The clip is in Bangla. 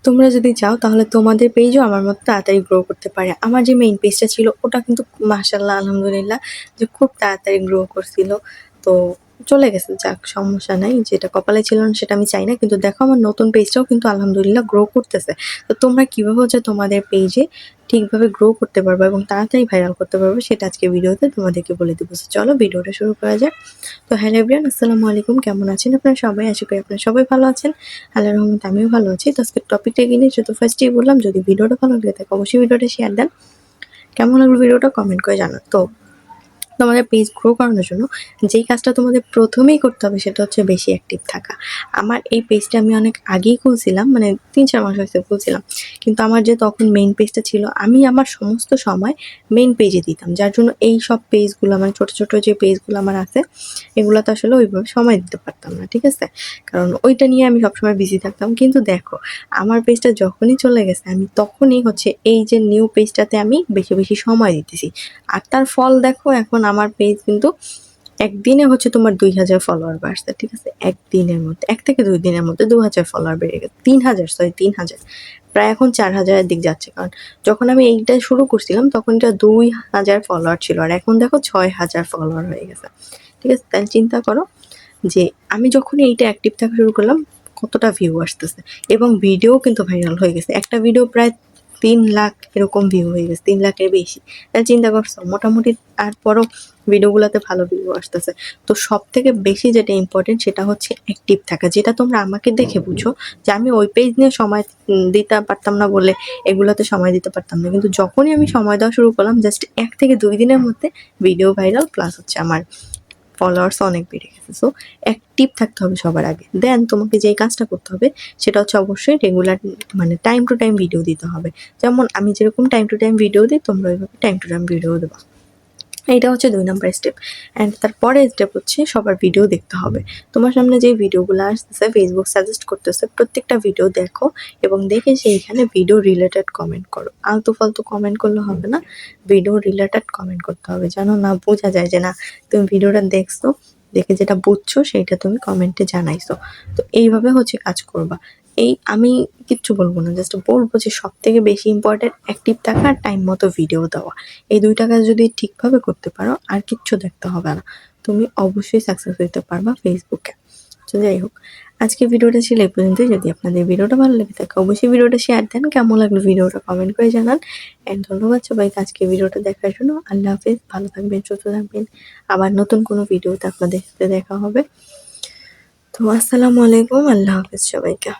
তোমরা যদি চাও তাহলে তোমাদের পেজও আমার মতো তাড়াতাড়ি গ্রো করতে পারে। আমার যে মেইন পেজটা ছিল ওটা কিন্তু মাশাআল্লাহ আলহামদুলিল্লাহ যে খুব তাড়াতাড়ি গ্রো করছিল। তো চলে গেছে, যাক সমস্যা নাই। যেটা কপালে ছিল না সেটা আমি চাই না। কিন্তু দেখো আমার নতুন পেজটাও কিন্তু আলহামদুলিল্লাহ গ্রো করতেছে। তো তোমরা কিভাবে হচ্ছে তোমাদের পেজে ঠিকভাবে গ্রো করতে পারবে এবং তাড়াতাড়ি ভাইরাল করতে পারবে সেটা আজকে ভিডিওতে তোমাদেরকে বলে দিব। চলো ভিডিওটা শুরু করা যাক। তো হ্যালো এভরিওয়ান, আসসালামু আলাইকুম। কেমন আছেন আপনারা সবাই? আশা করি আপনারা সবাই ভালো আছেন। আল্লাহর রহমতে আমিও ভালো আছি। তো আজকের টপিকটা কি নিয়ে তো ফার্স্টেই বললাম, যদি ভিডিওটা ভালো লাগে থাকে অবশ্যই ভিডিওটা শেয়ার দেন। কেমন লাগলো ভিডিওটা কমেন্ট করে জানান। তো তোমাদের পেজ গ্রো করানোর জন্য যেই কাজটা তোমাদের প্রথমেই করতে হবে সেটা হচ্ছে বেশি অ্যাক্টিভ থাকা। আমার এই পেজটা আমি অনেক আগেই খুলছিলাম, মানে ৩-৪ মাস হয়েছে খুলছিলাম। কিন্তু আমার যে তখন মেইন পেজটা ছিল আমি আমার সমস্ত সময় মেইন পেজে দিতাম, যার জন্য এই সব পেজগুলো মানে ছোট ছোট যে পেজগুলো আমার আছে এগুলোতে আসলে ওইভাবে সময় দিতে পারতাম না, ঠিক আছে? কারণ ওইটা নিয়ে আমি সবসময় বিজি থাকতাম। কিন্তু দেখো আমার পেজটা যখনই চলে গেছে আমি তখনই হচ্ছে এই যে নিউ পেজটাতে আমি বেশি বেশি সময় দিতেছি। আর তার ফল দেখো, এখন আমার পেজ কিন্তু একদিনে হচ্ছে তোমার ২,০০০ ফলোয়ার বাড়ছে, ঠিক আছে? একদিনের মধ্যে ১ থেকে ২ দিনের মধ্যে ২,০০০ ফলোয়ার বেড়ে গেছে। ৩,০০০ প্রায় এখন ৪,০০০ এর দিক যাচ্ছে। কারণ যখন আমি এইটা শুরু করছিলাম তখন এটা ২,০০০ ফলোয়ার ছিল আর এখন দেখো ৬,০০০ ফলোয়ার হয়ে গেছে, ঠিক আছে? তাহলে চিন্তা করো যে আমি যখন এইটা অ্যাক্টিভ থাকা শুরু করলাম কতটা ভিউ আসতেছে এবং ভিডিও কিন্তু ভাইরাল হয়ে গেছে। একটা ভিডিও প্রায় ৩ লাখ এরকম ভিউ হয়ে গেছে, ৩ লাখের বেশি। তাহলে চিন্তা করছো মোটামুটি তারপরও ভিডিওগুলোতে ভালো ভিউ আসতেছে। তো সব থেকে বেশি যেটা ইম্পর্টেন্ট সেটা হচ্ছে অ্যাক্টিভ থাকা, যেটা তোমরা আমাকে দেখে বুঝো যে আমি ওই পেজ নিয়ে সময় দিতে পারতাম না বলে এগুলোতে সময় দিতে পারতাম না। কিন্তু যখনই আমি সময় দেওয়া শুরু করলাম জাস্ট ১ থেকে ২ দিনের মধ্যে ভিডিও ভাইরাল প্লাস হচ্ছে আমার ফলোয়ার্স অনেক বেড়ে গেছে। সো অ্যাক্টিভ থাকতে হবে সবার আগে। দেন তোমাকে যেই কাজটা করতে হবে সেটা হচ্ছে অবশ্যই রেগুলার, মানে টাইম টু টাইম ভিডিও দিতে হবে। যেমন আমি যেরকম টাইম টু টাইম ভিডিও দিই তোমরা ওইভাবে টাইম টু টাইম ভিডিও দেবা। এইটা হচ্ছে ২ নাম্বার স্টেপ। অ্যান্ড তারপরের স্টেপ হচ্ছে সবার ভিডিও দেখতে হবে। তোমার সামনে যে ভিডিওগুলো আসতেছে ফেসবুক সাজেস্ট করতেছে প্রত্যেকটা ভিডিও দেখো এবং দেখে সেইখানে ভিডিও রিলেটেড কমেন্ট করো। আলতু ফালতু কমেন্ট করলে হবে না, ভিডিও রিলেটেড কমেন্ট করতে হবে যেন না বোঝা যায় যে না তুমি ভিডিওটা দেখছো, দেখে যেটা বুঝছো সেইটা তুমি কমেন্টে জানাইছো। তো এইভাবে হচ্ছে কাজ করবা। এই আমি কিচ্ছু বলবো না, জাস্ট বলবো যে সব থেকে বেশি ইম্পর্টেন্ট অ্যাক্টিভ থাকা আর টাইম মতো ভিডিও দেওয়া। এই ২টা কাজ যদি ঠিকভাবে করতে পারো আর কিচ্ছু দেখতে হবে না, তুমি অবশ্যই সাকসেস হইতে পারবা ফেসবুকে। তো যাই হোক, আজকে ভিডিওটা ছিল এই পর্যন্তই। যদি আপনাদের ভিডিওটা ভালো লেগে থাকে অবশ্যই ভিডিওটা শেয়ার দেন। কেমন লাগলো ভিডিওটা কমেন্ট করে জানান। অ্যান্ড ধন্যবাদ সবাইকে আজকে ভিডিওটা দেখার জন্য। আল্লাহ হাফেজ, ভালো থাকবেন, সুস্থ থাকবেন। আবার নতুন কোনো ভিডিওতে আপনাদের সাথে দেখা হবে। তো আসসালামু আলাইকুম, আল্লাহ হাফেজ সবাইকে।